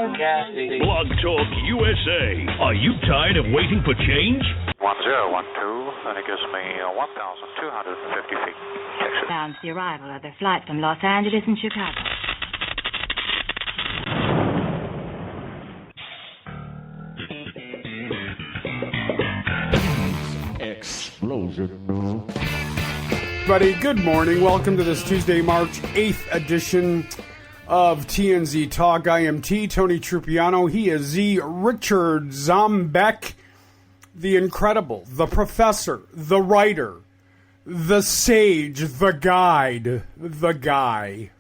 broadcasting. Blog Talk USA. Are you tired of waiting for change? 1012, and it gives me 1,250 feet. Texas. Announced the arrival of their flight from Los Angeles and Chicago. Explosion. Everybody, good morning. Welcome to this Tuesday, March 8th edition of TNZ Talk. I am Tony Trupiano. He is Z. Richard Zombeck, the incredible, the professor, the writer, the sage, the guide, the guy.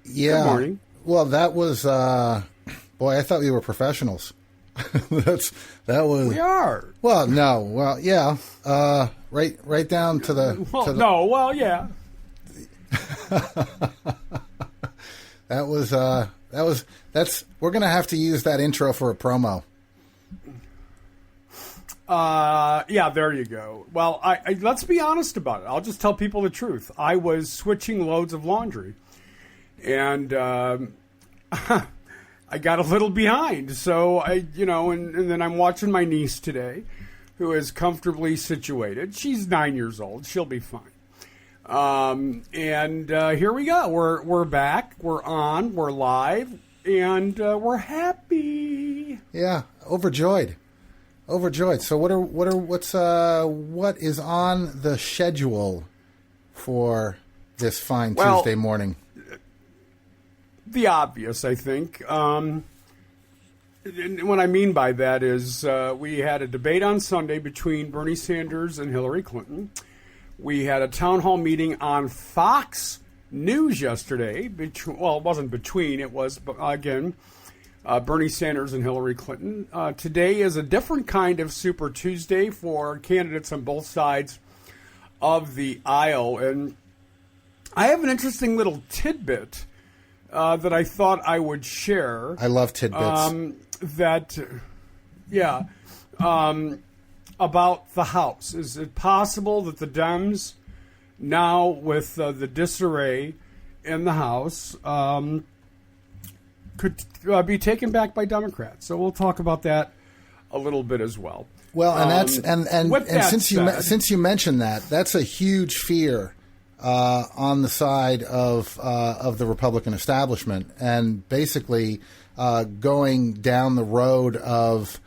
Yeah. Good morning. Well, that was, boy, I thought we were professionals. that was. We are. Well, no. Well, yeah. Right down to the. Well, to the, no. Well, yeah. We're going to have to use that intro for a promo. Yeah, there you go. Well, I let's be honest about it. I'll just tell people the truth. I was switching loads of laundry, and I got a little behind. So and then I'm watching my niece today, who is comfortably situated. She's 9 years old. She'll be fine. And here we go. We're back. We're on. We're live, and we're happy. Yeah, overjoyed. So what is on the schedule for this fine Tuesday morning? The obvious, I think. And what I mean by that is we had a debate on Sunday between Bernie Sanders and Hillary Clinton. We had a town hall meeting on Fox News yesterday. It wasn't between. It was, again, Bernie Sanders and Hillary Clinton. Today is a different kind of Super Tuesday for candidates on both sides of the aisle. And I have an interesting little tidbit that I thought I would share. I love tidbits. About the House. Is it possible that the Dems, now with the disarray in the House, could be taken back by Democrats? So we'll talk about that a little bit as well. Well, and since you mentioned that, that's a huge fear on the side of the Republican establishment, and basically going down the road of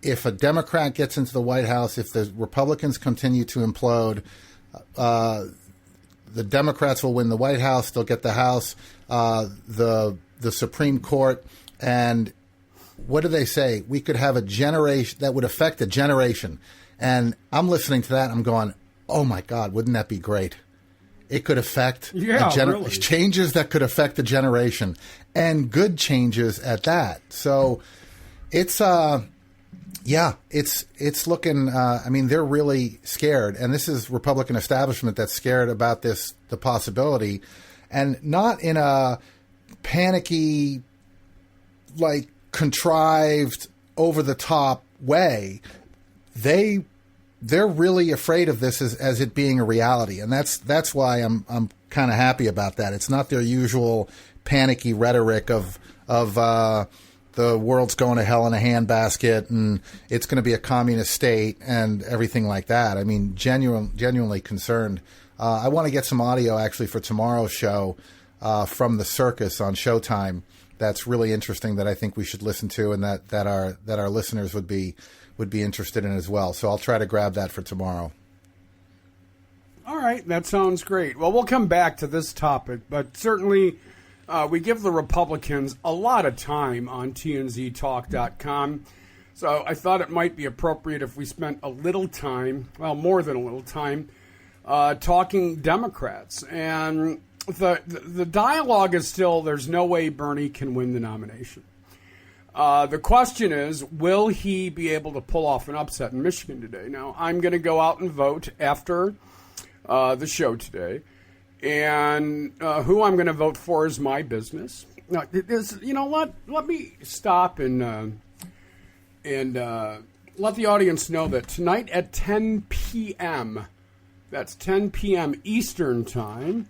if a Democrat gets into the White House, if the Republicans continue to implode, the Democrats will win the White House. They'll get the House, the Supreme Court, and what do they say? We could have a generation that would affect a generation. And I'm listening to that. I'm going, oh my God, wouldn't that be great? It could affect really. Changes that could affect a generation, and good changes at that. So it's it's looking. I mean, they're really scared, and this is Republican establishment that's scared about the possibility, and not in a panicky, like contrived, over the top way. They're really afraid of this as it being a reality, and that's why I'm kind of happy about that. It's not their usual panicky rhetoric of the world's going to hell in a handbasket and it's going to be a communist state and everything like that. I mean, genuinely concerned. I want to get some audio actually for tomorrow's show from the circus on Showtime. That's really interesting that I think we should listen to, and that our listeners would be interested in as well. So I'll try to grab that for tomorrow. All right, that sounds great. Well, we'll come back to this topic, but certainly we give the Republicans a lot of time on TNZTalk.com. So I thought it might be appropriate if we spent a little time, well, more than a little time, talking Democrats. And the dialogue is still, there's no way Bernie can win the nomination. The question is, will he be able to pull off an upset in Michigan today? Now, I'm going to go out and vote after the show today. And who I'm going to vote for is my business. Now, you know what? Let me stop and let the audience know that tonight at 10 p.m., that's 10 p.m. Eastern Time,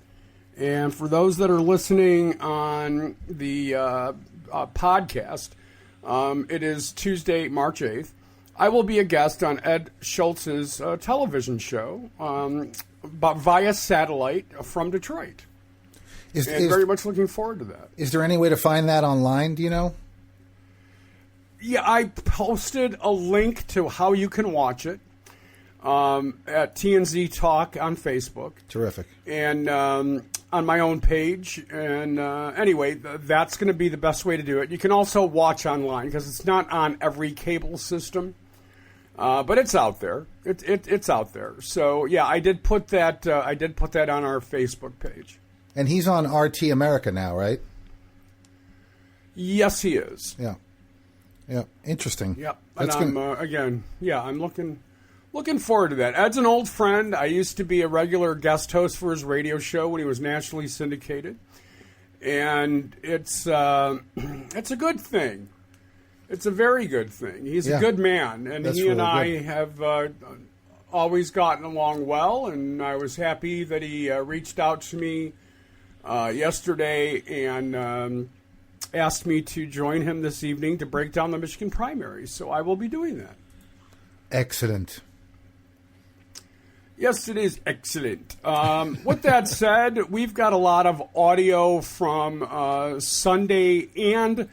and for those that are listening on the podcast. It is Tuesday, March 8th. I will be a guest on Ed Schultz's television show but via satellite from Detroit. Very much looking forward to that. Is there any way to find that online? Do you know? Yeah, I posted a link to how you can watch it at TNZ Talk on Facebook. Terrific. And on my own page. And anyway, that's going to be the best way to do it. You can also watch online because it's not on every cable system. But it's out there. It's out there. So yeah, I did put that. I did put that on our Facebook page. And he's on RT America now, right? Yes, he is. Yeah. Yeah. Interesting. Yep. And I'm I'm looking forward to that. Ed's an old friend. I used to be a regular guest host for his radio show when he was nationally syndicated, and it's a good thing. It's a very good thing. He's a good man, and he and I have always gotten along well, and I was happy that he reached out to me yesterday and asked me to join him this evening to break down the Michigan primary. So I will be doing that. Excellent. Yes, it is excellent. With that said, we've got a lot of audio from Sunday and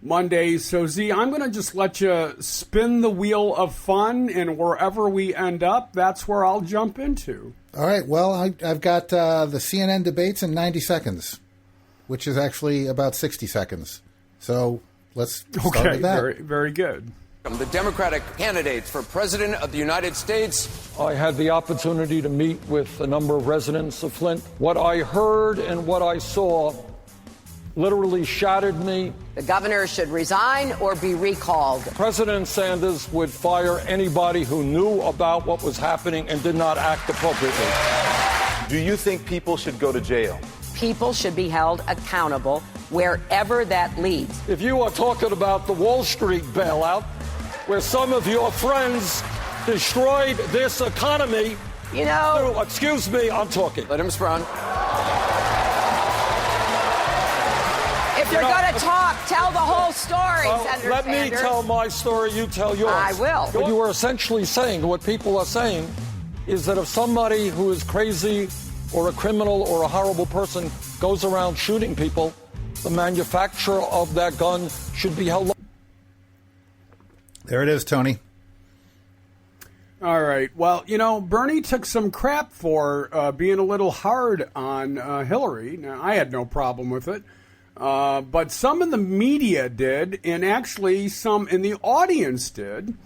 Monday. So, Z, I'm going to just let you spin the wheel of fun, and wherever we end up, that's where I'll jump into. All right. Well, I've got the CNN debates in 90 seconds, which is actually about 60 seconds. So let's start with that. Very, very good. The Democratic candidates for President of the United States. I had the opportunity to meet with a number of residents of Flint. What I heard and what I saw literally shattered me. The governor should resign or be recalled. President Sanders would fire anybody who knew about what was happening and did not act appropriately. Do you think people should go to jail? People should be held accountable wherever that leads. If you are talking about the Wall Street bailout, where some of your friends destroyed this economy, you know... Excuse me, I'm talking. Let him run. If you're going to talk, tell the whole story, Senator Let Sanders. me tell my story, you tell yours. I will. What you are essentially saying, what people are saying, is that if somebody who is crazy or a criminal or a horrible person goes around shooting people, the manufacturer of that gun should be held. There it is, Tony. All right. Well, you know, Bernie took some crap for being a little hard on Hillary. Now, I had no problem with it. But some in the media did, and actually some in the audience did.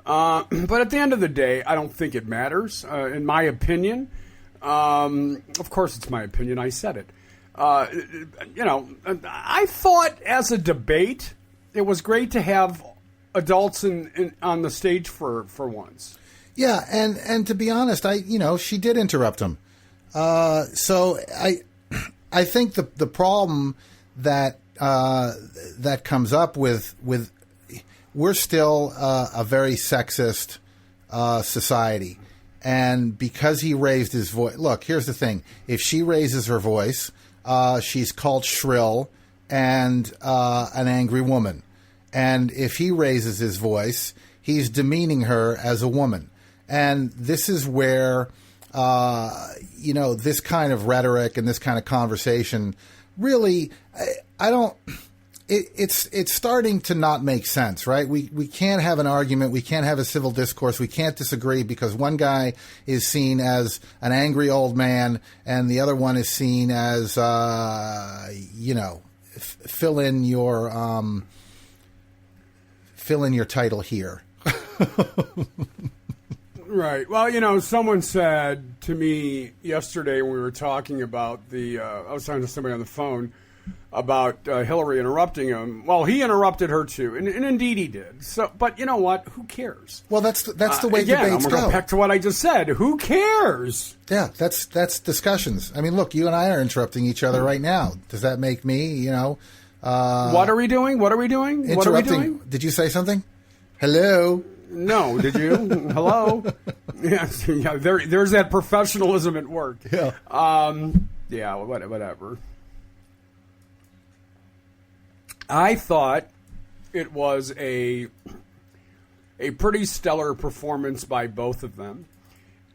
But at the end of the day, I don't think it matters, in my opinion. Of course, it's my opinion. I said it. You know, I thought as a debate, it was great to have adults on the stage for once. Yeah, and to be honest, she did interrupt him. So I think the problem that comes up with we're still a very sexist society, and because he raised his voice. Look, here's the thing: if she raises her voice, she's called shrill and an angry woman. And if he raises his voice, he's demeaning her as a woman. And this is where, this kind of rhetoric and this kind of conversation really, it's starting to not make sense, right? We can't have an argument. We can't have a civil discourse. We can't disagree because one guy is seen as an angry old man and the other one is seen as, fill in your title here. Right. Well, someone said to me yesterday when we were talking about I was talking to somebody on the phone about Hillary interrupting him. Well, he interrupted her too, and indeed he did. So, but you know what? Who cares? Well, that's the way again, debates I'm going to go. back to what I just said. Who cares? Yeah, that's discussions. I mean, look, you and I are interrupting each other right now. Does that make me, what are we doing? What are we doing? Interrupting. What are we doing? Did you say something? Hello? No, did you? Hello? Yes, yeah, there's that professionalism at work. Yeah. Yeah, whatever. I thought it was a pretty stellar performance by both of them.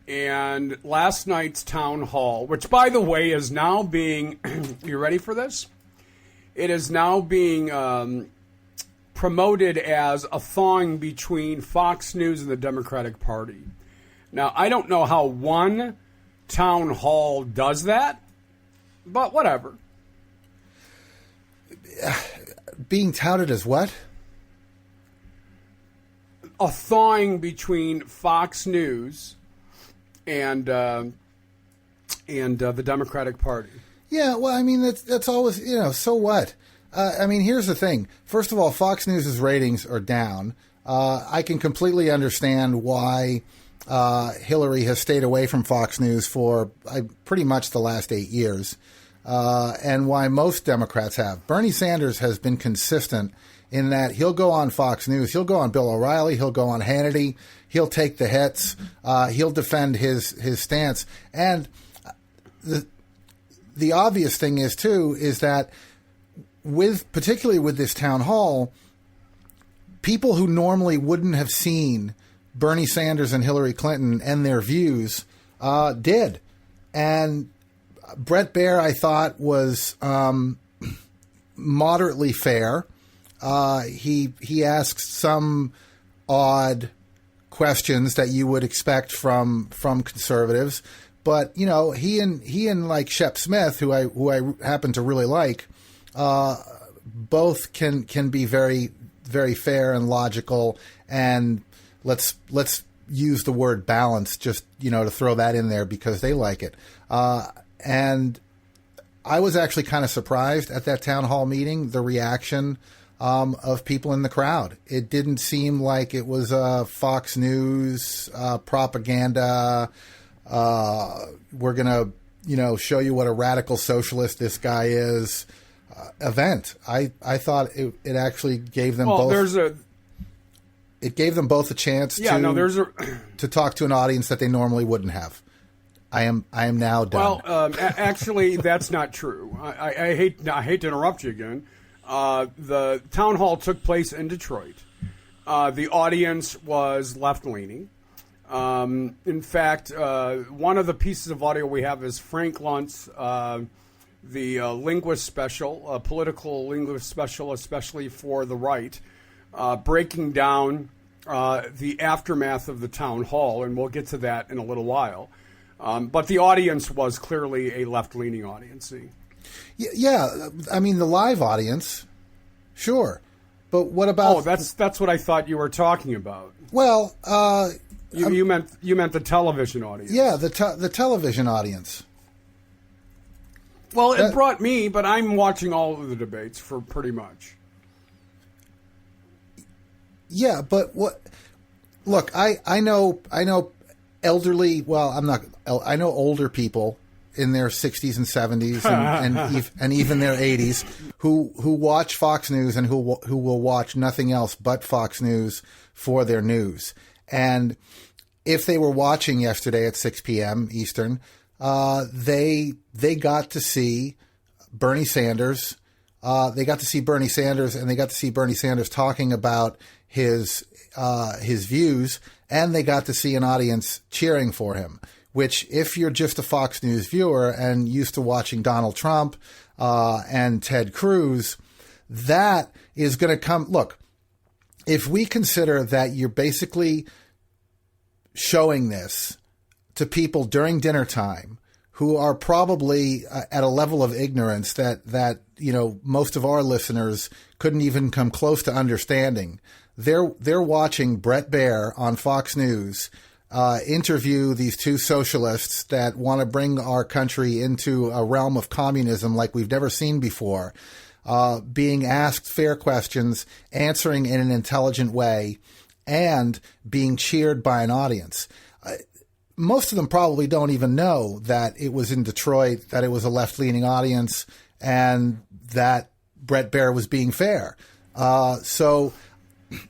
And last night's town hall, which, by the way, is now being, you ready for this? It is now being promoted as a thawing between Fox News and the Democratic Party. Now, I don't know how one town hall does that, but whatever. Being touted as what? A thawing between Fox News and the Democratic Party. Yeah, well, I mean, that's always, so what? I mean, here's the thing. First of all, Fox News' ratings are down. I can completely understand why Hillary has stayed away from Fox News for pretty much the last 8 years, and why most Democrats have. Bernie Sanders has been consistent in that he'll go on Fox News, he'll go on Bill O'Reilly, he'll go on Hannity, he'll take the hits, he'll defend his stance. And the obvious thing is that particularly with this town hall, people who normally wouldn't have seen Bernie Sanders and Hillary Clinton and their views did. And Bret Baier, I thought, was moderately fair. He asked some odd questions that you would expect from conservatives, but he and like Shep Smith, who I happen to really like, both can be very, very fair and logical, and let's use the word balance just to throw that in there because they like it. And I was actually kind of surprised at that town hall meeting, the reaction of people in the crowd. It didn't seem like it was a Fox News propaganda. We're going to, show you what a radical socialist this guy is event. I thought it actually gave them both. It gave them both a chance to talk to an audience that they normally wouldn't have. I am now done. Well, actually, that's not true. I hate to interrupt you again. The town hall took place in Detroit. The audience was left-leaning. In fact, one of the pieces of audio we have is Frank Luntz, the linguist special, political linguist special, especially for the right, breaking down the aftermath of the town hall, and we'll get to that in a little while. But the audience was clearly a left-leaning audience. Yeah, I mean the live audience, sure, but what about? Oh, that's what I thought you were talking about. Well, you meant the television audience. Yeah, the television audience. Well, it brought me, but I'm watching all of the debates for pretty much. Yeah, but what? Look, I know elderly. Well, I'm not. I know older people in their 60s and 70s and even their 80s who watch Fox News and who will watch nothing else but Fox News for their news. And if they were watching yesterday at 6 p.m. Eastern, they got to see Bernie Sanders. They got to see Bernie Sanders, and they got to see Bernie Sanders talking about his views, and they got to see an audience cheering for him. Which, if you're just a Fox News viewer and used to watching Donald Trump and Ted Cruz, that is going to come. Look, if we consider that you're basically showing this to people during dinner time who are probably at a level of ignorance that most of our listeners couldn't even come close to understanding, they're watching Bret Baier on Fox News interview these two socialists that want to bring our country into a realm of communism like we've never seen before, being asked fair questions, answering in an intelligent way, and being cheered by an audience. Most of them probably don't even know that it was in Detroit, that it was a left-leaning audience, and that Bret Baier was being fair. So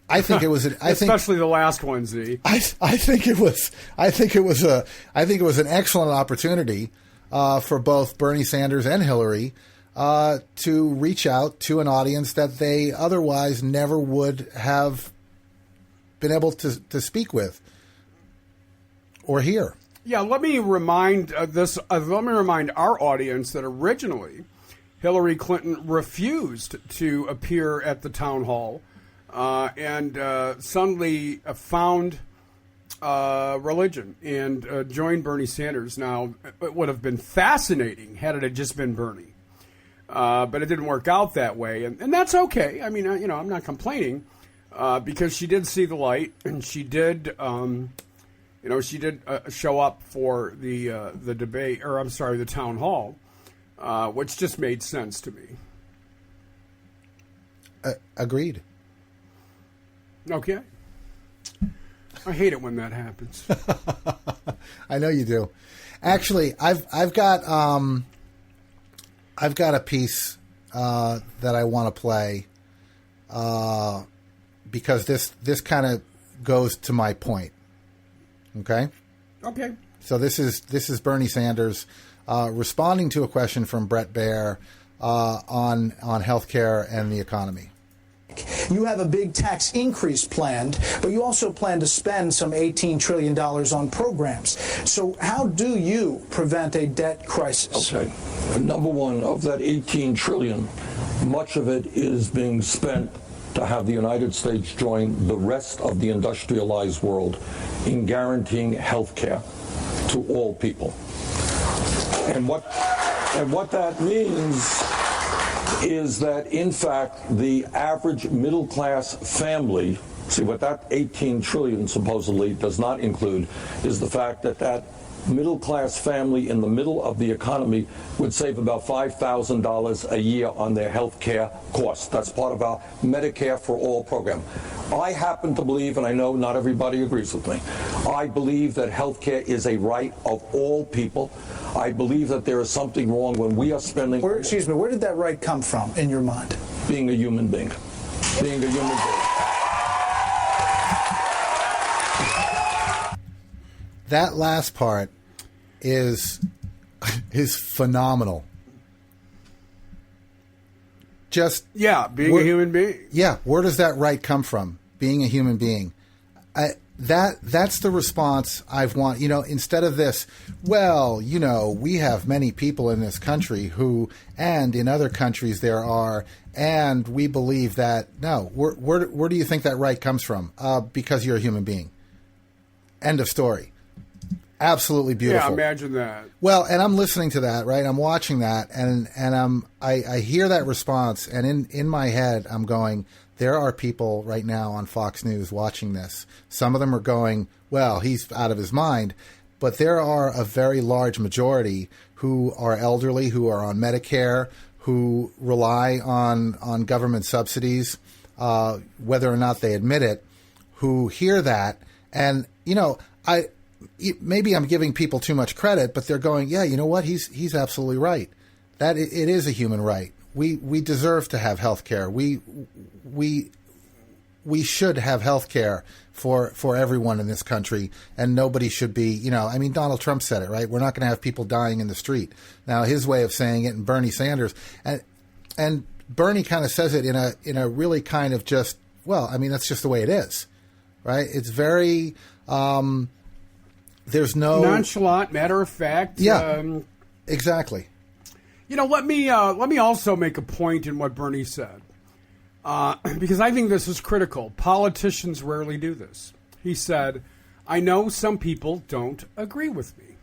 I think it was especially the last one, Z. I think it was an excellent opportunity for both Bernie Sanders and Hillary to reach out to an audience that they otherwise never would have been able to speak with or hear. Yeah, let me remind let me remind our audience that originally Hillary Clinton refused to appear at the town hall and suddenly found religion and joined Bernie Sanders. Now, it would have been fascinating had it had just been Bernie, but it didn't work out that way, and that's okay. I mean, I'm not complaining because she did see the light, and she did. She did show up for the debate, or I'm sorry, the town hall, which just made sense to me. Agreed. Okay. I hate it when that happens. I know you do. Actually, I've got a piece that I want to play because this kind of goes to my point. Okay. Okay. So this is Bernie Sanders responding to a question from Brett Baer on healthcare and the economy. You have a big tax increase planned, but you also plan to spend some $18 trillion on programs. So how do you prevent a debt crisis? Okay. Number one, of that $18 trillion, much of it is being spent to have the United States join the rest of the industrialized world in guaranteeing health care to all people. And what that means is that, in fact, the average middle-class family, see, what that 18 trillion supposedly does not include is the fact that that middle-class family in the middle of the economy would save about $5,000 a year on their health care costs. That's part of our Medicare for All program. I happen to believe, and I know not everybody agrees with me, I believe that health care is a right of all people. I believe that there is something wrong when we are spending... Where did that right come from in your mind? Being a human being. Being a human being. That last part is phenomenal. Just being a human being. Yeah, where does that right come from? Being a human being. That's the response I've want. Instead of this, we have many people in this country who, and in other countries there are, and we believe that. No, where do you think that right comes from? Because you're a human being. End of story. Absolutely beautiful. Yeah, imagine that. Well, and I'm listening to that, right? I'm watching that, and I hear that response, and in my head, I'm going, there are people right now on Fox News watching this. Some of them are going, well, he's out of his mind, but there are a very large majority who are elderly, who are on Medicare, who rely on government subsidies, whether or not they admit it, who hear that, and maybe I'm giving people too much credit, but they're going, yeah, you know what? He's absolutely right. That it is a human right. We deserve to have health care. We should have health care for everyone in this country, and nobody should be, Donald Trump said it, right? We're not going to have people dying in the street. Now, his way of saying it, and Bernie Sanders, and Bernie kind of says it in a really kind of just, that's just the way it is, right? It's very... there's no nonchalant, matter of fact. Yeah, exactly. Let me also make a point in what Bernie said, because I think this is critical. Politicians rarely do this. He said, "I know some people don't agree with me."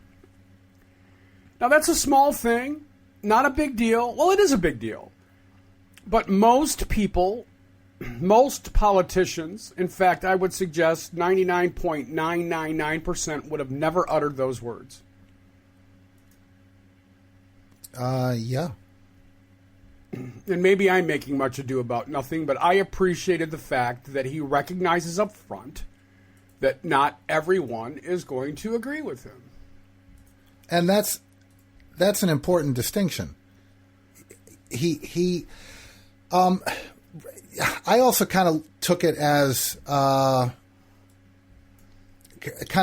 Now that's a small thing, not a big deal. Well, it is a big deal, but most people. Most politicians, in fact, I would suggest 99.999% would have never uttered those words. Yeah. And maybe I'm making much ado about nothing, but I appreciated the fact that he recognizes up front that not everyone is going to agree with him. And that's an important distinction. I also kind of took it as kind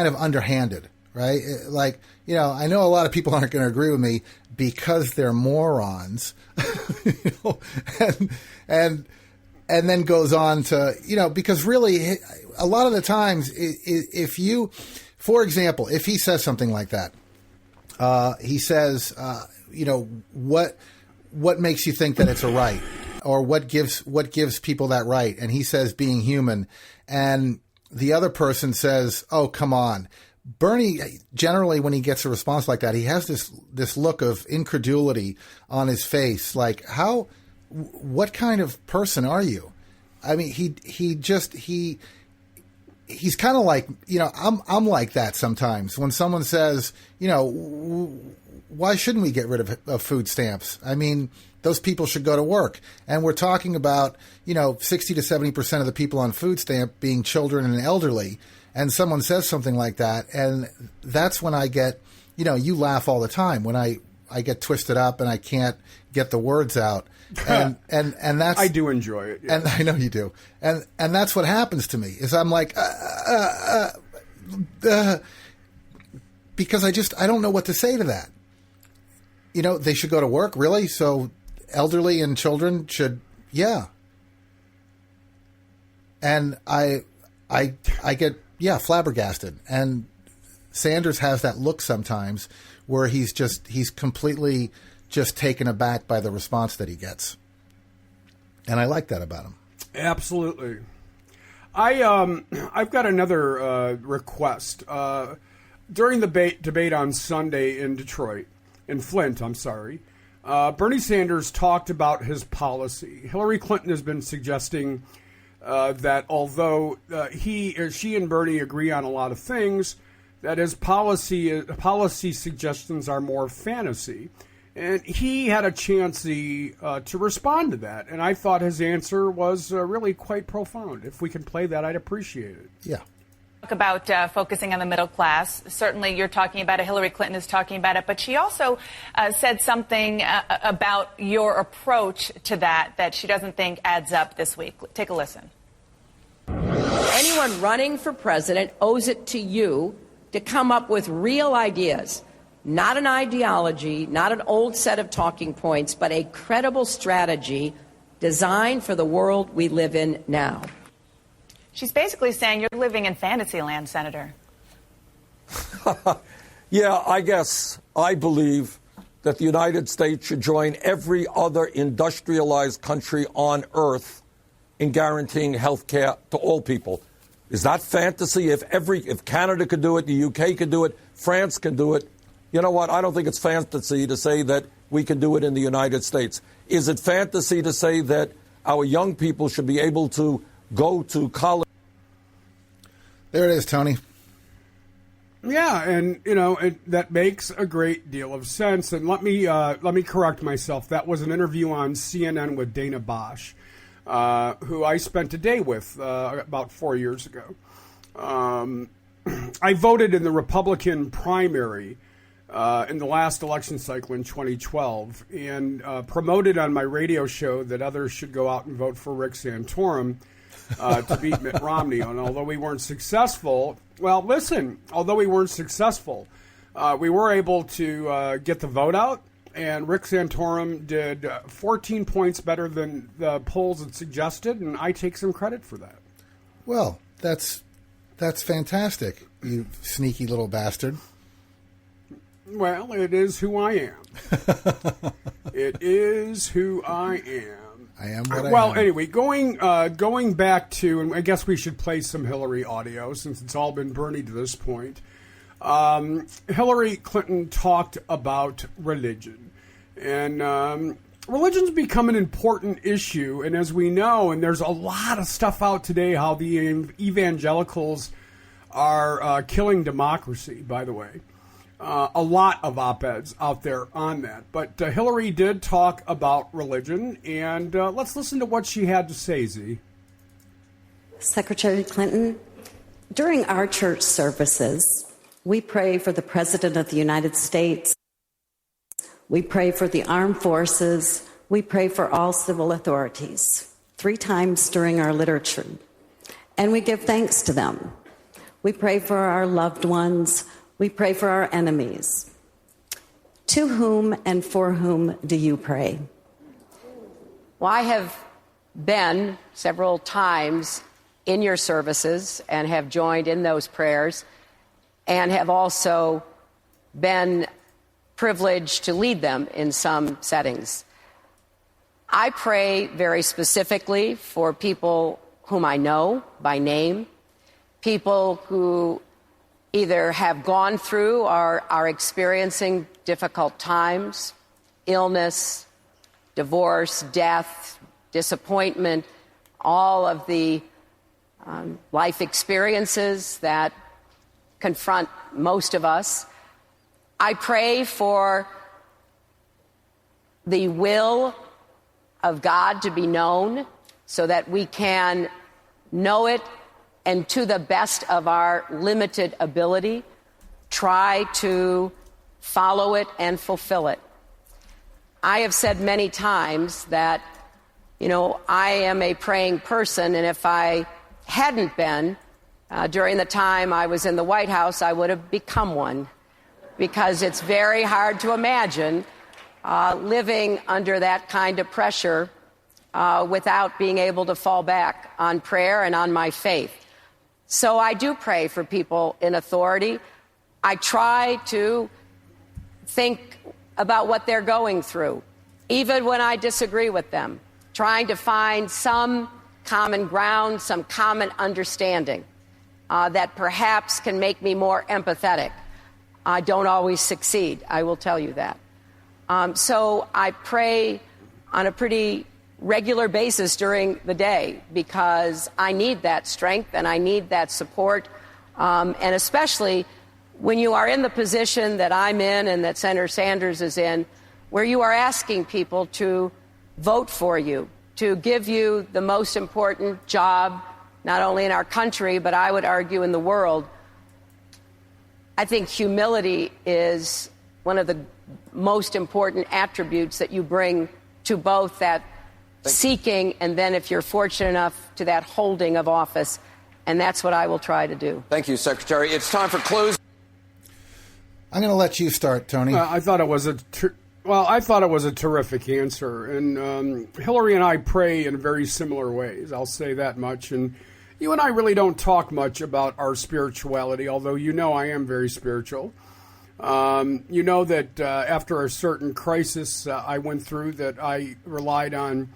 of underhanded, right? Like, I know a lot of people aren't going to agree with me because they're morons, and then goes on to, because really a lot of the times if you, for example, if he says something like that, he says, what makes you think that it's a right, or what gives people that right? And he says being human, and the other person says, "Oh, come on." Bernie, generally, when he gets a response like that, he has this look of incredulity on his face, like, what kind of person are you? I mean, he's kind of like, I'm like that sometimes when someone says, why shouldn't we get rid of food stamps? I mean, those people should go to work. And we're talking about, 60 to 70% of the people on food stamp being children and elderly. And someone says something like that. And that's when I get, you laugh all the time when I get twisted up and I can't get the words out. And that's, I do enjoy it. Yeah. And I know you do. And that's what happens to me is I'm like, because I don't know what to say to that. They should go to work, really? So elderly and children should, yeah. And I get, flabbergasted. And Sanders has that look sometimes where he's completely just taken aback by the response that he gets. And I like that about him. Absolutely. I've got another request. During the debate on Sunday in Flint, Bernie Sanders talked about his policy. Hillary Clinton has been suggesting that although she and Bernie agree on a lot of things, that his policy suggestions are more fantasy. And he had a chance to respond to that. And I thought his answer was really quite profound. If we can play that, I'd appreciate it. Yeah. Talk about focusing on the middle class. Certainly you're talking about it. Hillary Clinton is talking about it. But she also said something about your approach to that she doesn't think adds up this week. Take a listen. Anyone running for president owes it to you to come up with real ideas. Not an ideology, not an old set of talking points, but a credible strategy designed for the world we live in now. She's basically saying you're living in fantasy land, Senator. Yeah, I guess I believe that the United States should join every other industrialized country on earth in guaranteeing health care to all people. Is that fantasy? If Canada could do it, the UK could do it, France can do it. You know what? I don't think it's fantasy to say that we can do it in the United States. Is it fantasy to say that our young people should be able to go to college? There it is, Tony. Yeah, and that makes a great deal of sense. And let me correct myself. That was an interview on CNN with Dana Bosch, who I spent a day with about 4 years ago. I voted in the Republican primary in the last election cycle in 2012, and promoted on my radio show that others should go out and vote for Rick Santorum to beat Mitt Romney. And although we weren't successful, we were able to get the vote out, and Rick Santorum did 14 points better than the polls had suggested, and I take some credit for that. Well, that's fantastic, you sneaky little bastard. Well, it is who I am. It is who I am. I am what I am. Well, anyway, going back to, and I guess we should play some Hillary audio since it's all been Bernie to this point. Hillary Clinton talked about religion. And religion's become an important issue. And as we know, and there's a lot of stuff out today how the evangelicals are killing democracy, by the way. A lot of op-eds out there on that. But Hillary did talk about religion, and let's listen to what she had to say, Z. Secretary Clinton, during our church services, we pray for the President of the United States. We pray for the armed forces. We pray for all civil authorities 3 times during our liturgy. And we give thanks to them. We pray for our loved ones. We pray for our enemies. To whom and for whom do you pray? Well, I have been several times in your services and have joined in those prayers, and have also been privileged to lead them in some settings. I pray very specifically for people whom I know by name, people who either have gone through or are experiencing difficult times, illness, divorce, death, disappointment, all of the life experiences that confront most of us. I pray for the will of God to be known so that we can know it and, to the best of our limited ability, try to follow it and fulfill it. I have said many times that, I am a praying person, and if I hadn't been, during the time I was in the White House, I would have become one, because it's very hard to imagine living under that kind of pressure without being able to fall back on prayer and on my faith. So I do pray for people in authority. I try to think about what they're going through, even when I disagree with them, trying to find some common ground, some common understanding that perhaps can make me more empathetic. I don't always succeed, I will tell you that. So I pray on a pretty regular basis during the day, because I need that strength and I need that support, and especially when you are in the position that I'm in and that Senator Sanders is in, where you are asking people to vote for you, to give you the most important job, not only in our country, but I would argue in the world. I think humility is one of the most important attributes that you bring to both that seeking and then, if you're fortunate enough, to that holding of office. And that's what I will try to do. Thank you, Secretary. It's time for close. I'm going to let you start, Tony. I thought it was a terrific answer. And Hillary and I pray in very similar ways. I'll say that much. And you and I really don't talk much about our spirituality, although I am very spiritual. You know that after a certain crisis I went through, that I relied on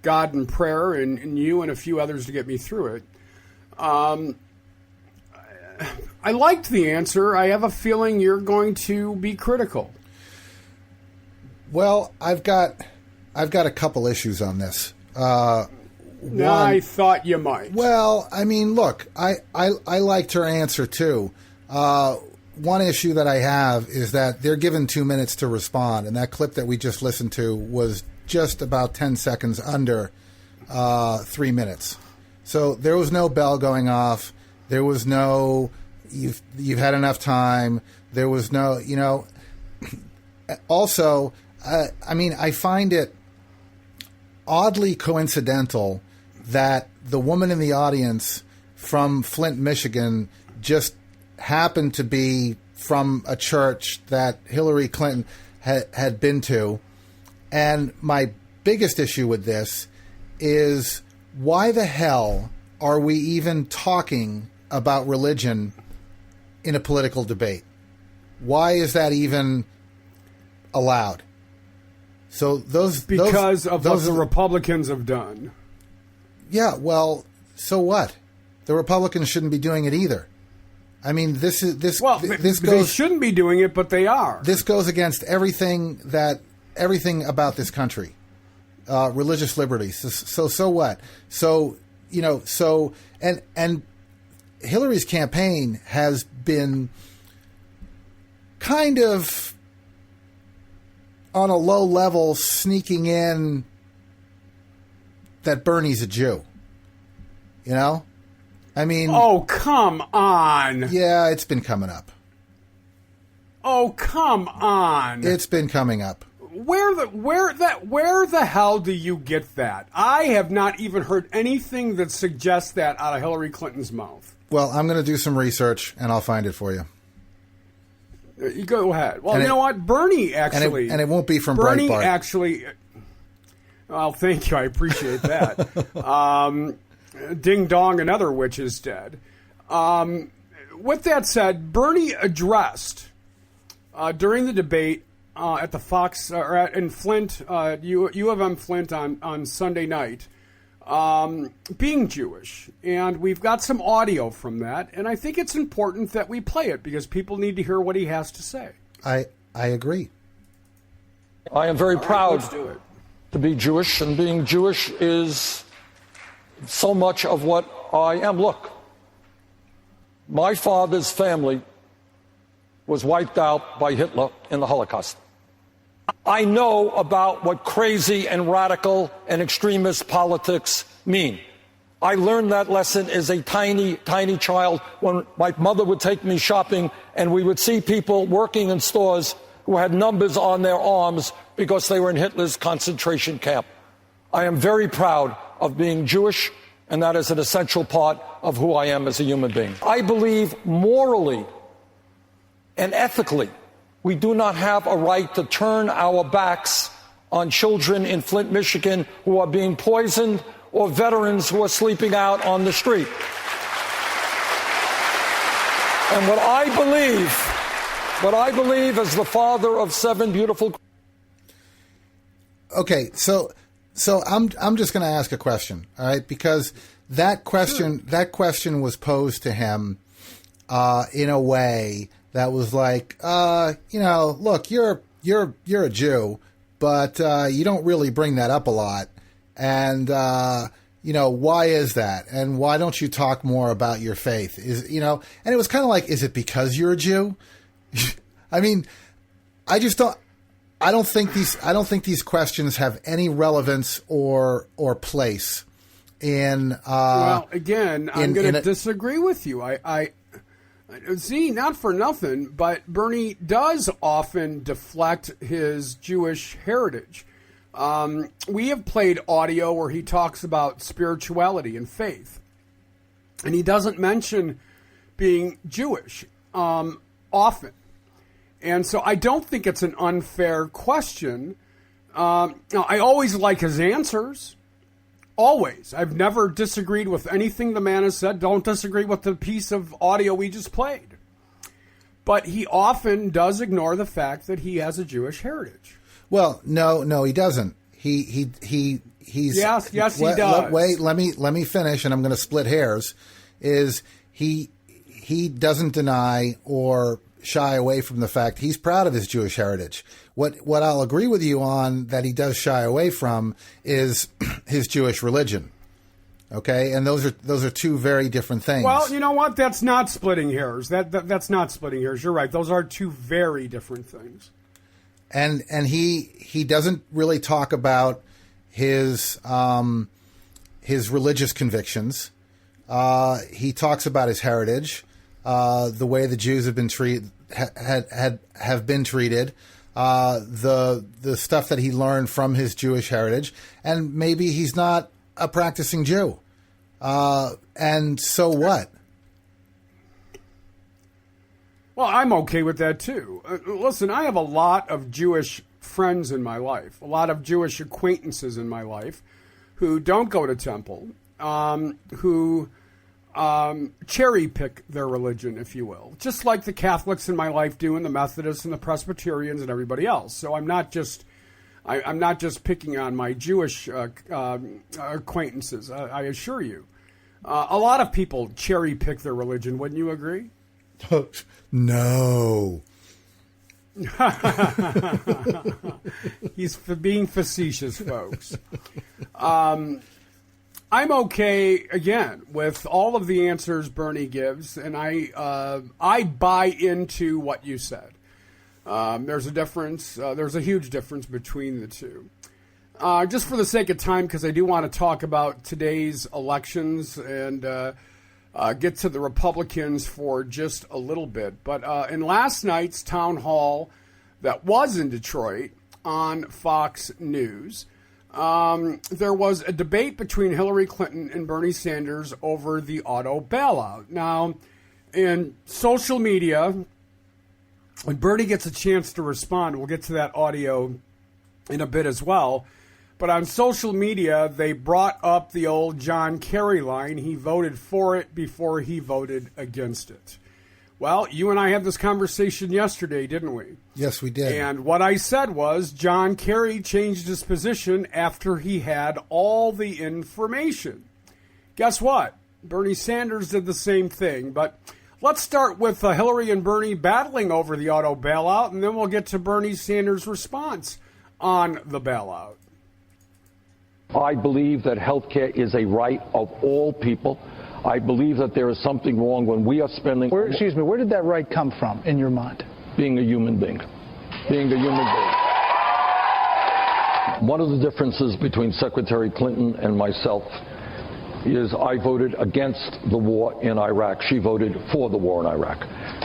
God and prayer and you and a few others to get me through it. I liked the answer. I have a feeling you're going to be critical. Well, I've got a couple issues on this. I thought you might. Well, I mean, look, I liked her answer too. One issue that I have is that they're given 2 minutes to respond, and that clip that we just listened to was just about 10 seconds under 3 minutes. So there was no bell going off. There was no, you've had enough time. There was no, Also, I find it oddly coincidental that the woman in the audience from Flint, Michigan, just happened to be from a church that Hillary Clinton had been to. And my biggest issue with this is, why the hell are we even talking about religion in a political debate? Why is that even allowed? So because of what the Republicans have done. Yeah, well, so what? The Republicans shouldn't be doing it either. I mean, they shouldn't be doing it, but they are. This goes against everything about this country, religious liberties. So what? So and Hillary's campaign has been kind of on a low level, sneaking in that Bernie's a Jew. I mean... Oh, come on. Yeah, it's been coming up. Oh, come on. It's been coming up. Where the hell do you get that? I have not even heard anything that suggests that out of Hillary Clinton's mouth. Well, I'm going to do some research, and I'll find it for you. You go ahead. Well, you know what? Bernie actually... And it won't be from Bernie Breitbart. Actually... Well, thank you. I appreciate that. Ding dong, another witch is dead. With that said, Bernie addressed during the debate at the Fox in Flint, U of M Flint on Sunday night, being Jewish, and we've got some audio from that, and I think it's important that we play it because people need to hear what he has to say. I agree. I am very proud let's do it. to be Jewish, and being Jewish is so much of what I am. Look, my father's family was wiped out by Hitler in the Holocaust. I know about what crazy and radical and extremist politics mean. I learned that lesson as a tiny, tiny child when my mother would take me shopping and we would see people working in stores who had numbers on their arms because they were in Hitler's concentration camp. I am very proud of being Jewish, and that is an essential part of who I am as a human being. I believe morally and ethically, we do not have a right to turn our backs on children in Flint, Michigan who are being poisoned or veterans who are sleeping out on the street. And what I believe as the father of 7 beautiful... Okay, so I'm just going to ask a question, all right? Because that question was posed to him in a way that was like, look, you're a Jew, but you don't really bring that up a lot, and why is that? And why don't you talk more about your faith? And it was kind of like, is it because you're a Jew? I mean, I don't think these questions have any relevance or place in. Well, again, I'm going to disagree with you. I see, not for nothing, but Bernie does often deflect his Jewish heritage. We have played audio where he talks about spirituality and faith, and he doesn't mention being Jewish often. And so I don't think it's an unfair question. I always like his answers. Always. I've never disagreed with anything the man has said. Don't disagree with the piece of audio we just played. But he often does ignore the fact that he has a Jewish heritage. Well, no, he doesn't. He's yes, he does. Wait, let me finish, and I'm going to split hairs. Is he doesn't deny or shy away from the fact he's proud of his Jewish heritage. What I'll agree with you on that he does shy away from is his Jewish religion. Okay, and those are two very different things. Well, you know what? That's not splitting hairs. That's not splitting hairs. You're right. Those are two very different things. And he doesn't really talk about his religious convictions. He talks about his heritage. The way the Jews have been treated, have been treated, the stuff that he learned from his Jewish heritage, and maybe he's not a practicing Jew, and so what? Well, I'm okay with that too. Listen, I have a lot of Jewish friends in my life, a lot of Jewish acquaintances in my life, who don't go to temple, who cherry pick their religion, if you will, just like the Catholics in my life do, and the Methodists and the Presbyterians and everybody else. So I'm not just picking on my Jewish acquaintances. I assure you, a lot of people cherry pick their religion. Wouldn't you agree? No. He's being facetious, folks. I'm okay, again, with all of the answers Bernie gives, and I buy into what you said. There's a difference. There's a huge difference between the two. Just for the sake of time, because I do want to talk about today's elections and get to the Republicans for just a little bit. But in last night's town hall that was in Detroit on Fox News, there was a debate between Hillary Clinton and Bernie Sanders over the auto bailout. Now, in social media, when Bernie gets a chance to respond, we'll get to that audio in a bit as well. But on social media, they brought up the old John Kerry line. He voted for it before he voted against it. Well, you and I had this conversation yesterday, didn't we? Yes, we did. And what I said was John Kerry changed his position after he had all the information. Guess what? Bernie Sanders did the same thing. But let's start with Hillary and Bernie battling over the auto bailout, and then we'll get to Bernie Sanders' response on the bailout. I believe that health care is a right of all people. I believe that there is something wrong when we are spending... Where did that right come from in your mind? Being a human being. Being a human being. One of the differences between Secretary Clinton and myself is I voted against the war in Iraq. She voted for the war in Iraq.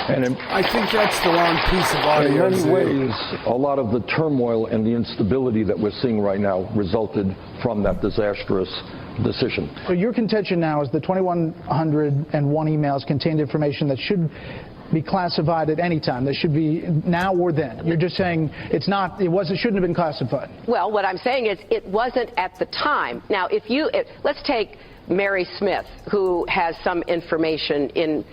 And I think that's the wrong piece of audio. In many ways, a lot of the turmoil and the instability that we're seeing right now resulted from that disastrous decision. So your contention now is the 2,101 emails contained information that should be classified at any time. They should be now or then. You're just saying it shouldn't have been classified. Well, what I'm saying is it wasn't at the time. Now, let's take Mary Smith, who has some information in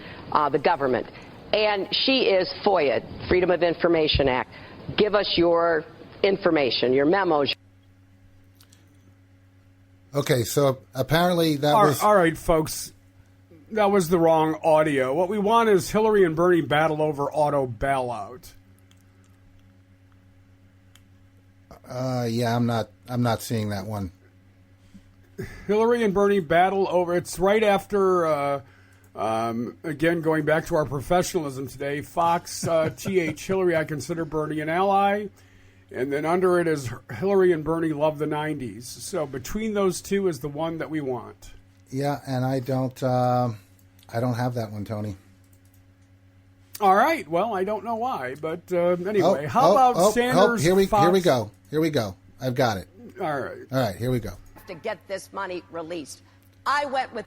the government, and she is FOIA, Freedom of Information Act. Give us your information, your memos. Okay, so apparently that was... All right, folks. That was the wrong audio. What we want is Hillary and Bernie battle over auto bailout. Yeah, I'm not seeing that one. Hillary and Bernie battle over... It's right after... again, going back to our professionalism today, Fox, TH, Hillary, I consider Bernie an ally. And then under it is Hillary and Bernie love the 90s. So between those two is the one that we want. Yeah, and I don't have that one, Tony. All right. Well, I don't know why, but anyway, how about Sanders? Here we go. I've got it. All right. Here we go. To get this money released, I went with.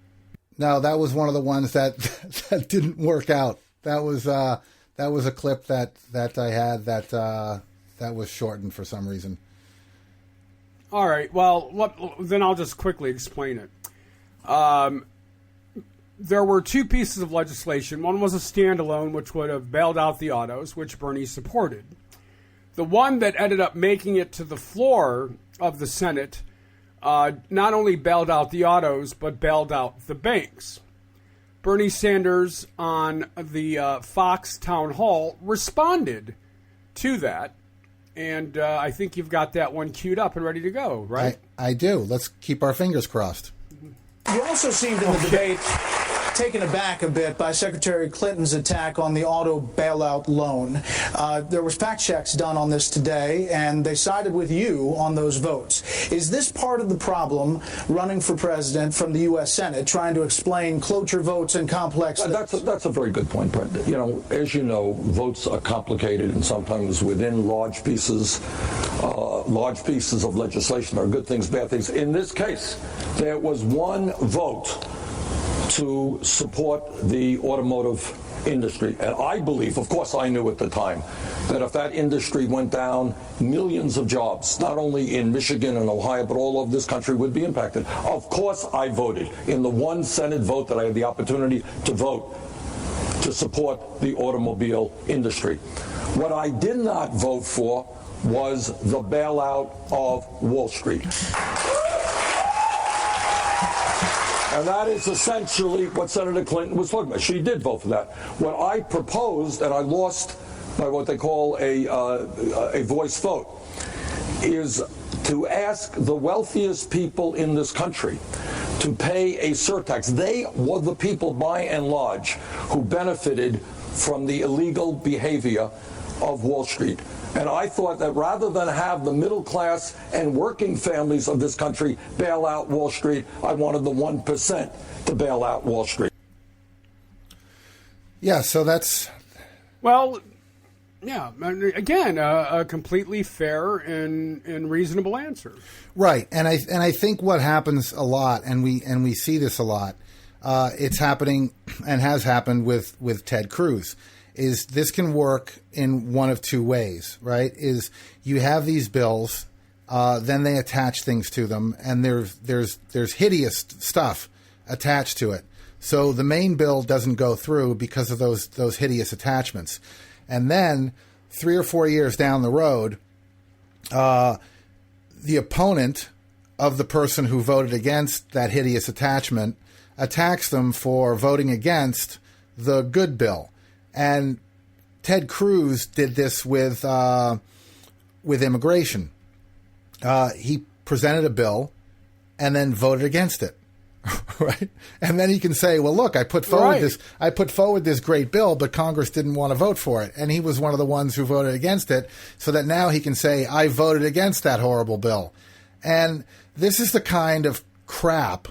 No, that was one of the ones that didn't work out. That was a clip that I had that was shortened for some reason. All right. Well, then I'll just quickly explain it. There were two pieces of legislation. One was a standalone, which would have bailed out the autos, which Bernie supported. The one that ended up making it to the floor of the Senate not only bailed out the autos, but bailed out the banks. Bernie Sanders on the Fox town hall responded to that. And I think you've got that one queued up and ready to go, right? I do. Let's keep our fingers crossed. You also seemed in the debate taken aback a bit by Secretary Clinton's attack on the auto bailout loan. There was fact checks done on this today, and they sided with you on those votes. Is this part of the problem running for president from the U.S. Senate, trying to explain cloture votes and complex... That's a very good point, Brent. As you know, votes are complicated, and sometimes within large pieces of legislation are good things, bad things. In this case, there was one vote to support the automotive industry. And I believe, of course I knew at the time, that if that industry went down, millions of jobs, not only in Michigan and Ohio, but all over this country would be impacted. Of course I voted in the one Senate vote that I had the opportunity to vote to support the automobile industry. What I did not vote for was the bailout of Wall Street. And that is essentially what Senator Clinton was talking about. She did vote for that. What I proposed, and I lost by what they call a voice vote, is to ask the wealthiest people in this country to pay a surtax. They were the people, by and large, who benefited from the illegal behavior of Wall Street. And I thought that rather than have the middle class and working families of this country bail out Wall Street, I wanted the 1% to bail out Wall Street. Yeah, so that's... Well, yeah, again, a completely fair and reasonable answer. Right, and I think what happens a lot, and we see this a lot, it's happening and has happened with Ted Cruz. is this can work in one of two ways, right? Is you have these bills, then they attach things to them, and there's hideous stuff attached to it. So the main bill doesn't go through because of those hideous attachments. And then 3 or 4 years down the road, the opponent of the person who voted against that hideous attachment attacks them for voting against the good bill. And Ted Cruz did this with immigration. He presented a bill and then voted against it. Right, and then he can say, "Well, look, I put forward this great bill, but Congress didn't want to vote for it, and he was one of the ones who voted against it." So that now he can say, "I voted against that horrible bill," and this is the kind of crap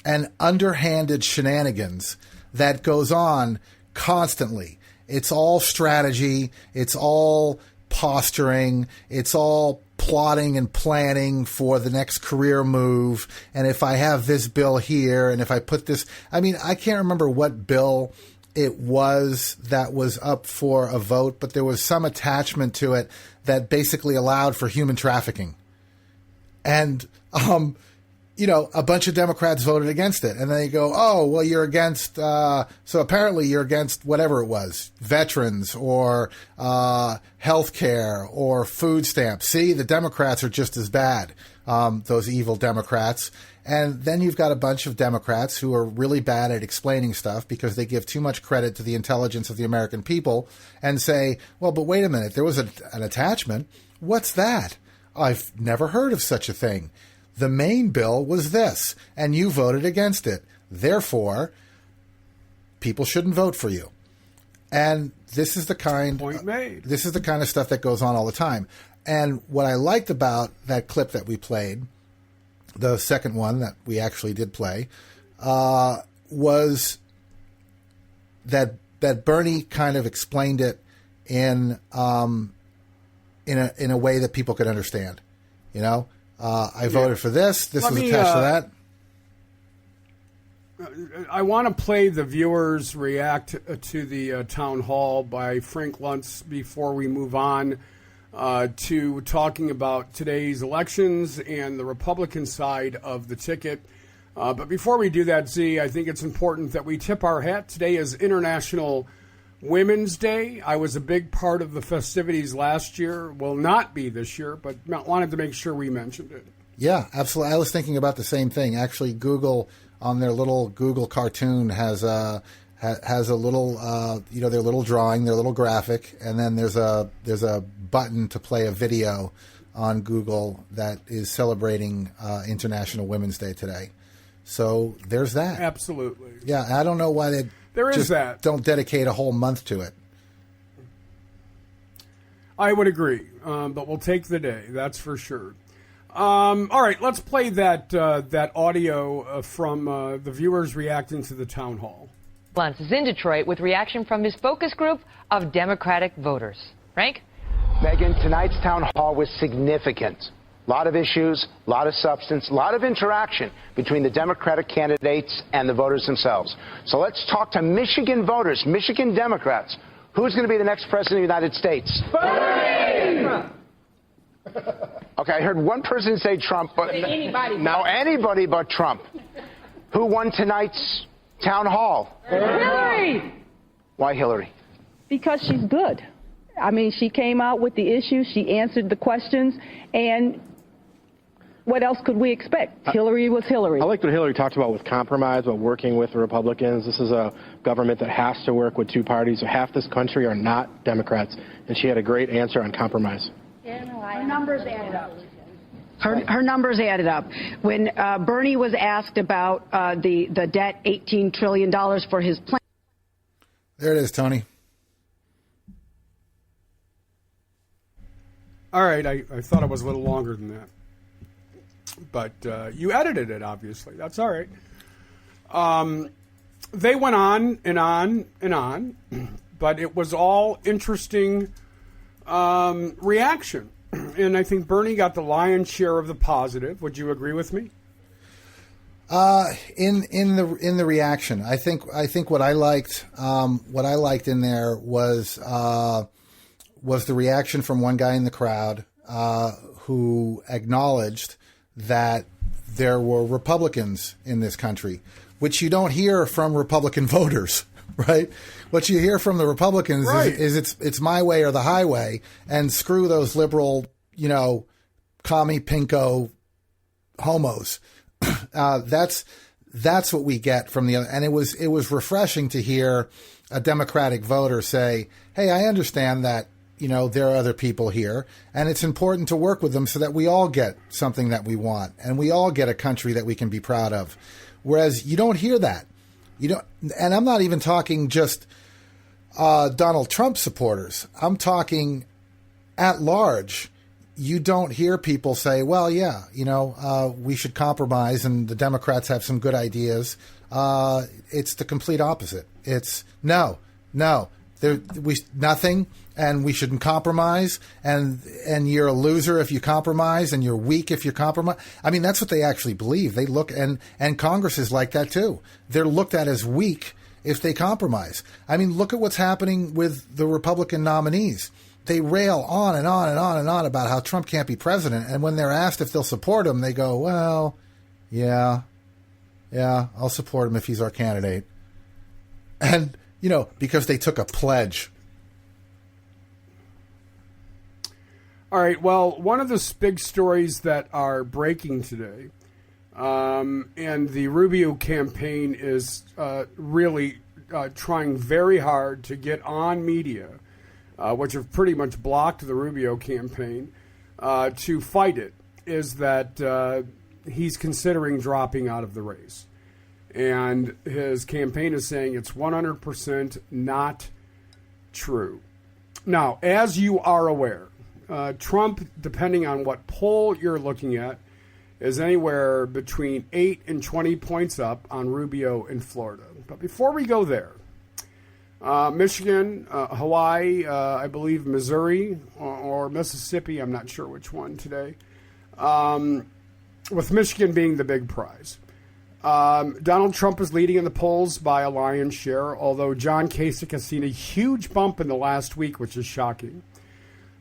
and underhanded shenanigans that goes on constantly. It's all strategy. It's all posturing. It's all plotting and planning for the next career move. And if I have this bill here, and if I put this, I mean, I can't remember what bill it was that was up for a vote, but there was some attachment to it that basically allowed for human trafficking. And, a bunch of Democrats voted against it. And then they go, oh, well, you're against, so apparently you're against whatever it was, veterans or health care or food stamps. See, the Democrats are just as bad, those evil Democrats. And then you've got a bunch of Democrats who are really bad at explaining stuff because they give too much credit to the intelligence of the American people and say, well, but wait a minute, there was an attachment. What's that? I've never heard of such a thing. The main bill was this, and you voted against it. Therefore, people shouldn't vote for you. And this is the kind This is the kind of stuff that goes on all the time. And what I liked about that clip that we played, the second one that we actually did play, was that Bernie kind of explained it in a way that people could understand. I voted for this. This was attached to that. I want to play the viewers react to the town hall by Frank Luntz before we move on to talking about today's elections and the Republican side of the ticket. But before we do that, Z, I think it's important that we tip our hat. Today is International Women's Day. I was a big part of the festivities last year. Will not be this year, but wanted to make sure we mentioned it. Yeah, absolutely. I was thinking about the same thing. Actually, Google on their little Google cartoon has a little their little drawing, their little graphic, and then there's a button to play a video on Google that is celebrating International Women's Day today. So there's that. Absolutely. Yeah, I don't know why they don't dedicate a whole month to it. I would agree, but we'll take the day, that's for sure. All right, let's play that audio from the viewers reacting to the town hall. Luntz is in Detroit with reaction from his focus group of Democratic voters. Frank? Megan, tonight's town hall was significant. A lot of issues, a lot of substance, a lot of interaction between the Democratic candidates and the voters themselves. So let's talk to Michigan voters, Michigan Democrats. Who's going to be the next president of the United States? Bernie! Okay, I heard one person say Trump, but anybody but Trump. Who won tonight's town hall? Hillary! Why Hillary? Because she's good. I mean, she came out with the issues, she answered the questions, and what else could we expect? Hillary was Hillary. I like what Hillary talked about with compromise, about working with the Republicans. This is a government that has to work with two parties. Half this country are not Democrats, and she had a great answer on compromise. Her numbers added up. Her numbers added up. When Bernie was asked about the debt, $18 trillion for his plan. There it is, Tony. All right, I thought it was a little longer than that. But you edited it, obviously. That's all right. They went on and on and on, but it was all interesting reaction. And I think Bernie got the lion's share of the positive. Would you agree with me? In the reaction, I think what I liked in there was the reaction from one guy in the crowd who acknowledged that there were Republicans in this country, which you don't hear from Republican voters, right? What you hear from the Republicans is it's my way or the highway, and screw those liberal, commie pinko homos. That's what we get from the other. And it was refreshing to hear a Democratic voter say, hey, I understand that, there are other people here, and it's important to work with them so that we all get something that we want, and we all get a country that we can be proud of. Whereas you don't hear that. And I'm not even talking just Donald Trump supporters. I'm talking at large. You don't hear people say, well, yeah, we should compromise and the Democrats have some good ideas. It's the complete opposite. It's no, nothing, and we shouldn't compromise, and you're a loser if you compromise, and you're weak if you compromise. I mean, that's what they actually believe. They look, and Congress is like that too. They're looked at as weak if they compromise. I mean, look at what's happening with the Republican nominees. They rail on and on and on and on about how Trump can't be president. And when they're asked if they'll support him, they go, well, yeah, I'll support him if he's our candidate. And, because they took a pledge. All right. Well, one of the big stories that are breaking today, and the Rubio campaign is really trying very hard to get on media, which have pretty much blocked the Rubio campaign, to fight it, is that he's considering dropping out of the race. And his campaign is saying it's 100% not true. Now, as you are aware, Trump, depending on what poll you're looking at, is anywhere between 8 and 20 points up on Rubio in Florida. But before we go there, Michigan, Hawaii, I believe Missouri, or Mississippi, I'm not sure which one today, with Michigan being the big prize. Donald Trump is leading in the polls by a lion's share, although John Kasich has seen a huge bump in the last week, which is shocking.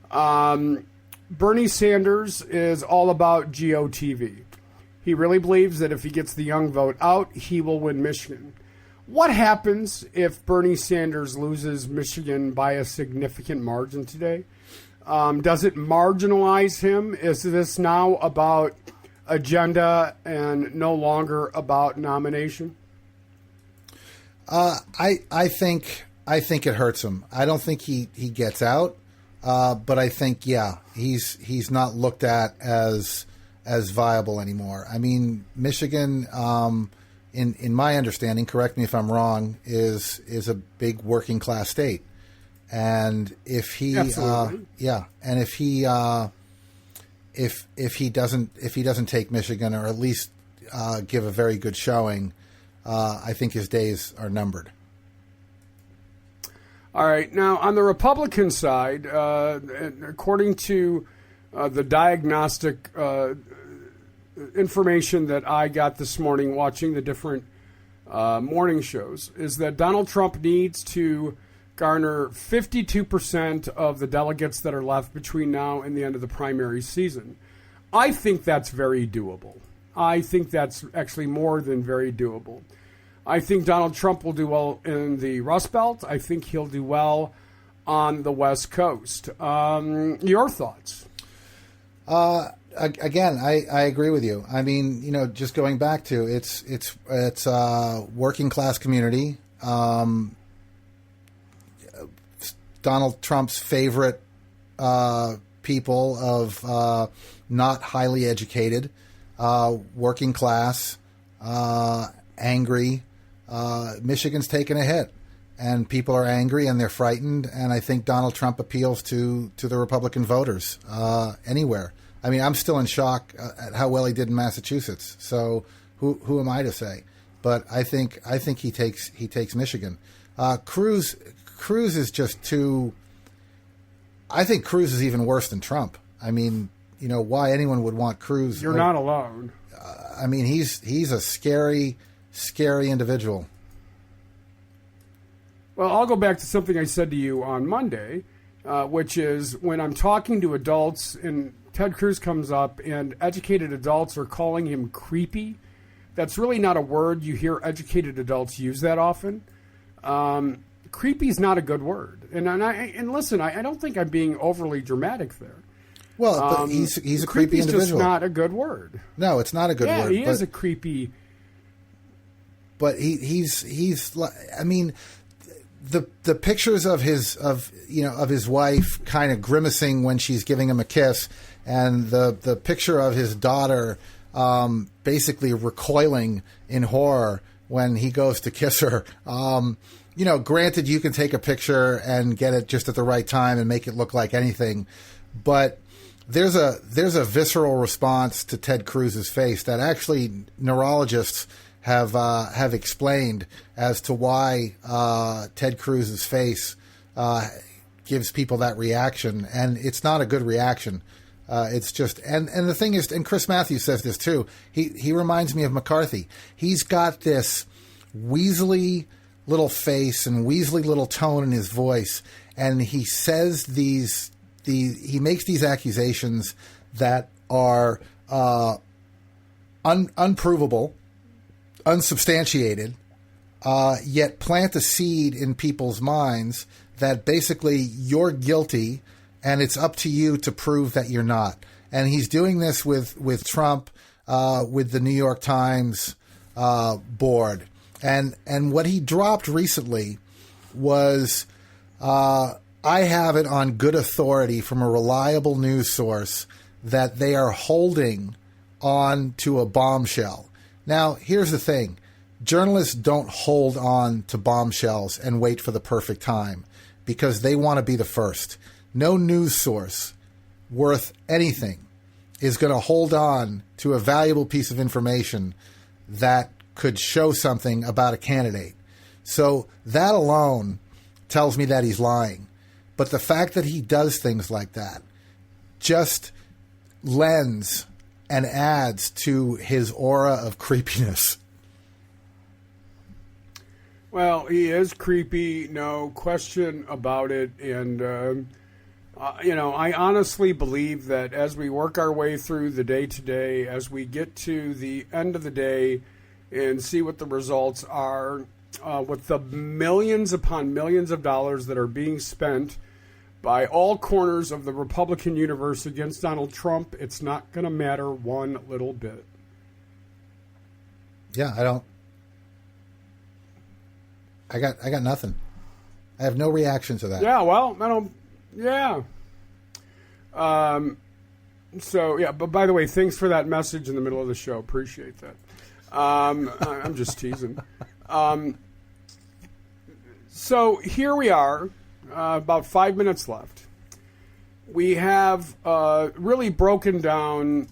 Bernie Sanders is all about GOTV. He really believes that if he gets the young vote out, he will win Michigan. What happens if Bernie Sanders loses Michigan by a significant margin today? Does it marginalize him? Is this now about agenda and no longer about nomination? I think it hurts him. I don't think he gets out, but I think he's not looked at as viable anymore. I mean, Michigan, in my understanding, correct me if I'm wrong, is a big working class state, and if he if he doesn't take Michigan, or at least give a very good showing, I think his days are numbered. All right. Now, on the Republican side, according to the diagnostic information that I got this morning watching the different morning shows, is that Donald Trump needs to garner 52% of the delegates that are left between now and the end of the primary season. I think that's very doable. I think that's actually more than very doable. I think Donald Trump will do well in the Rust Belt. I think he'll do well on the West Coast. Your thoughts? Again, I agree with you. I mean, just going back to it's working class community. Donald Trump's favorite people of not highly educated, working class, angry. Michigan's taken a hit, and people are angry and they're frightened. And I think Donald Trump appeals to the Republican voters anywhere. I mean, I'm still in shock at how well he did in Massachusetts. So who am I to say? But I think he takes Michigan. Cruz is just too. I think Cruz is even worse than Trump. I mean, why anyone would want Cruz? You're not alone. I mean, he's a scary, scary individual. Well, I'll go back to something I said to you on Monday, which is when I'm talking to adults and Ted Cruz comes up and educated adults are calling him creepy. That's really not a word you hear educated adults use that often. Creepy is not a good word. And listen, I don't think I'm being overly dramatic there. Well, but he's a creepy individual. It's just not a good word. No, it's not a good word. Yeah, he is a creepy. But he's. I mean, the pictures of his wife kind of grimacing when she's giving him a kiss, and the picture of his daughter basically recoiling in horror when he goes to kiss her. Granted, you can take a picture and get it just at the right time and make it look like anything, but there's a visceral response to Ted Cruz's face that actually neurologists have explained as to why Ted Cruz's face gives people that reaction, and it's not a good reaction. It's just and the thing is, and Chris Matthews says this too. He reminds me of McCarthy. He's got this weaselly little face and weaselly little tone in his voice, and he says he makes these accusations that are unprovable, unsubstantiated, yet plant a seed in people's minds that basically you're guilty and it's up to you to prove that you're not. And he's doing this with Trump, with the New York Times board. And what he dropped recently was, I have it on good authority from a reliable news source that they are holding on to a bombshell. Now, here's the thing. Journalists don't hold on to bombshells and wait for the perfect time because they want to be the first. No news source worth anything is going to hold on to a valuable piece of information that could show something about a candidate. So that alone tells me that he's lying. But the fact that he does things like that just lends and adds to his aura of creepiness. Well, he is creepy, no question about it. And, I honestly believe that as we work our way through the day-to-day, as we get to the end of the day and see what the results are, with the millions upon millions of dollars that are being spent by all corners of the Republican universe against Donald Trump, it's not going to matter one little bit. Yeah, I got nothing. I have no reaction to that. Yeah, well, I don't. Yeah. So yeah, but by the way, thanks for that message in the middle of the show. Appreciate that. I'm just teasing. So here we are, about 5 minutes left. We have really broken down,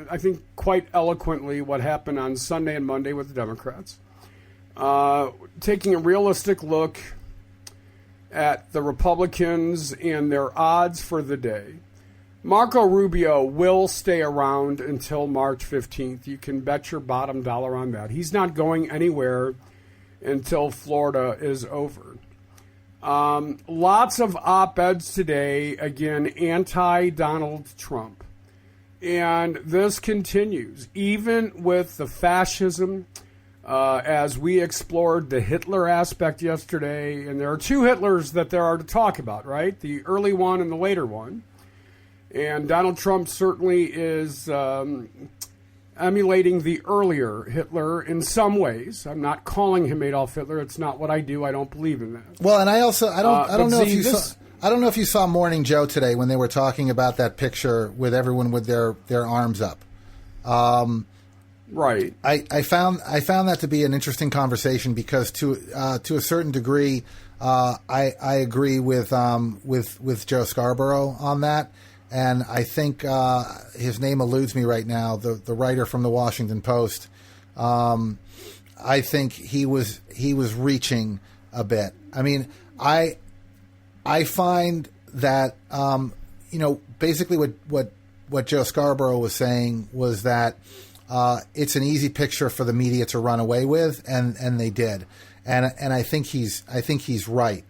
I think, quite eloquently what happened on Sunday and Monday with the Democrats. Taking a realistic look at the Republicans and their odds for the day. Marco Rubio will stay around until March 15th. You can bet your bottom dollar on that. He's not going anywhere until Florida is over. Lots of op-eds today, again, anti-Donald Trump. And this continues, even with the fascism, as we explored the Hitler aspect yesterday. And there are two Hitlers that there are to talk about, right? The early one and the later one. And Donald Trump certainly is emulating the earlier Hitler in some ways. I'm not calling him Adolf Hitler. It's not what I do. I don't believe in that. Well, and I don't know if you saw Morning Joe today when they were talking about that picture with everyone with their arms up. Right. I found that to be an interesting conversation because to a certain degree, I agree with Joe Scarborough on that. And I think his name eludes me right now, the writer from the Washington Post. I think he was reaching a bit. I mean, I find that basically what Joe Scarborough was saying was that it's an easy picture for the media to run away with, and they did. And I think he's right.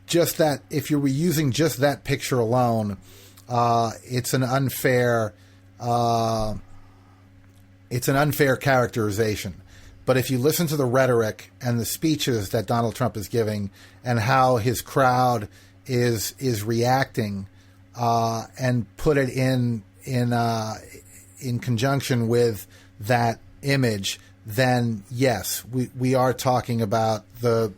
Just that if you were using just that picture alone, it's an unfair characterization. But if you listen to the rhetoric and the speeches that Donald Trump is giving, and how his crowd is reacting, and put it in conjunction with that image, then yes, we are talking about the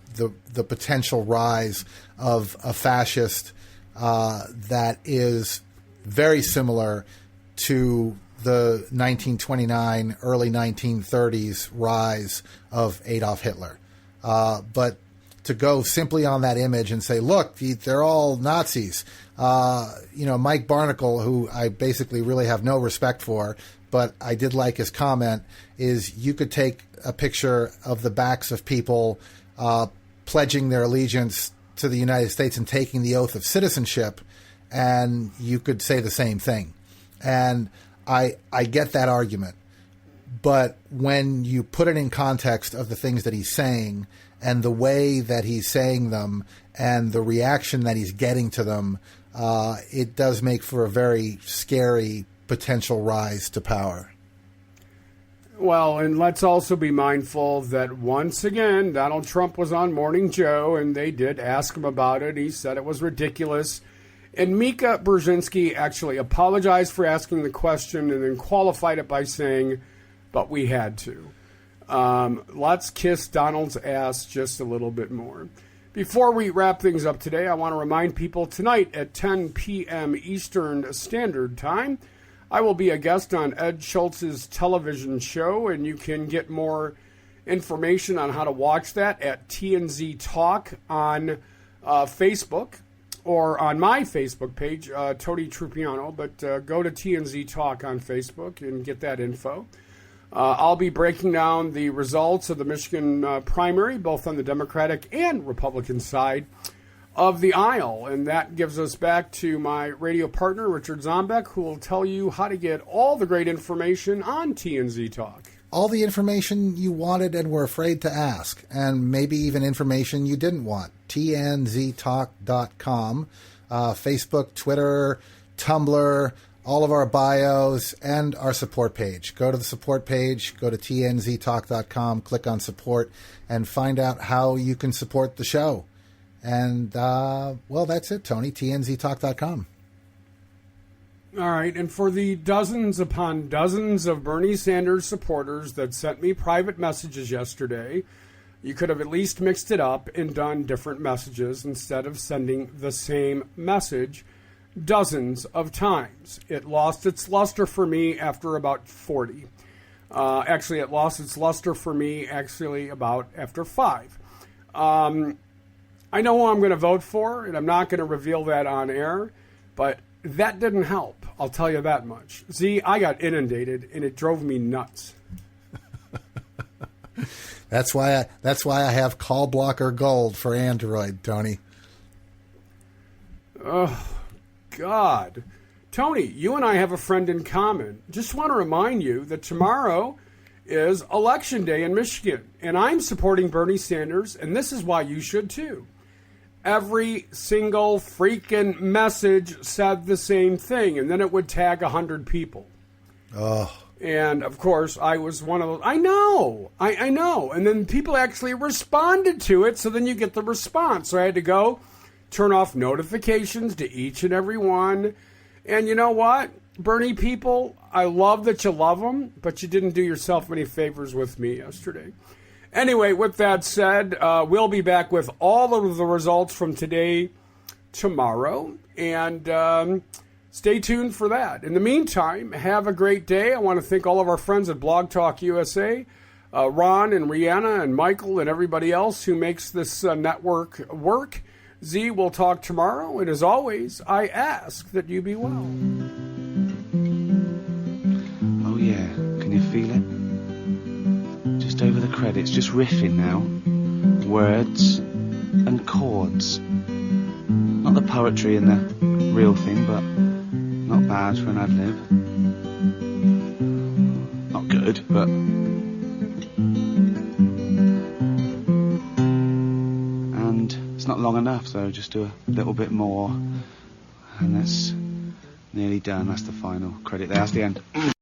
potential rise of a fascist that is very similar to the 1929, early 1930s rise of Adolf Hitler. But to go simply on that image and say, look, they're all Nazis. Mike Barnacle, who I basically really have no respect for, but I did like his comment, is you could take a picture of the backs of people pledging their allegiance to the United States and taking the oath of citizenship, and you could say the same thing. And I get that argument. But when you put it in context of the things that he's saying and the way that he's saying them and the reaction that he's getting to them, it does make for a very scary potential rise to power. Well, and let's also be mindful that once again, Donald Trump was on Morning Joe, and they did ask him about it. He said it was ridiculous. And Mika Brzezinski actually apologized for asking the question and then qualified it by saying, but we had to. Let's kiss Donald's ass just a little bit more. Before we wrap things up today, I want to remind people tonight at 10 p.m. Eastern Standard Time, I will be a guest on Ed Schultz's television show, and you can get more information on how to watch that at TNZ Talk on Facebook or on my Facebook page, Tony Trupiano, but go to TNZ Talk on Facebook and get that info. I'll be breaking down the results of the Michigan primary, both on the Democratic and Republican side of the aisle. And that gives us back to my radio partner, Richard Zombeck, who will tell you how to get all the great information on TNZ Talk. All the information you wanted and were afraid to ask, and maybe even information you didn't want. TNZTalk.com, Facebook, Twitter, Tumblr, all of our bios, and our support page. Go to the support page, go to TNZTalk.com, click on support, and find out how you can support the show. And, that's it, Tony, TNZTalk.com. All right, and for the dozens upon dozens of Bernie Sanders supporters that sent me private messages yesterday, you could have at least mixed it up and done different messages instead of sending the same message dozens of times. It lost its luster for me after about 40. Actually, it lost its luster for me about after 5. I know who I'm going to vote for, and I'm not going to reveal that on air, but that didn't help. I'll tell you that much. See, I got inundated, and it drove me nuts. That's why I have Call Blocker Gold for Android, Tony. Oh, God. Tony, you and I have a friend in common. Just want to remind you that tomorrow is Election Day in Michigan, and I'm supporting Bernie Sanders, and this is why you should too. Every single freaking message said the same thing, and then it would tag 100 people. Oh. And, of course, I was one of those. I know. And then people actually responded to it, so then you get the response. So I had to go turn off notifications to each and every one. And you know what? Bernie people, I love that you love them, but you didn't do yourself any favors with me yesterday. Anyway, with that said, we'll be back with all of the results from today tomorrow, and stay tuned for that. In the meantime, have a great day. I want to thank all of our friends at Blog Talk USA, Ron and Rihanna and Michael and everybody else who makes this network work. Z, we'll talk tomorrow, and as always, I ask that you be well. Oh yeah, can you feel it? Just over the credits, just riffing now. Words and chords. Not the poetry and the real thing, but not bad for an ad-lib. good, but and it's not long enough, so just do a little bit more, and that's nearly done. That's the final credit there. That's the end.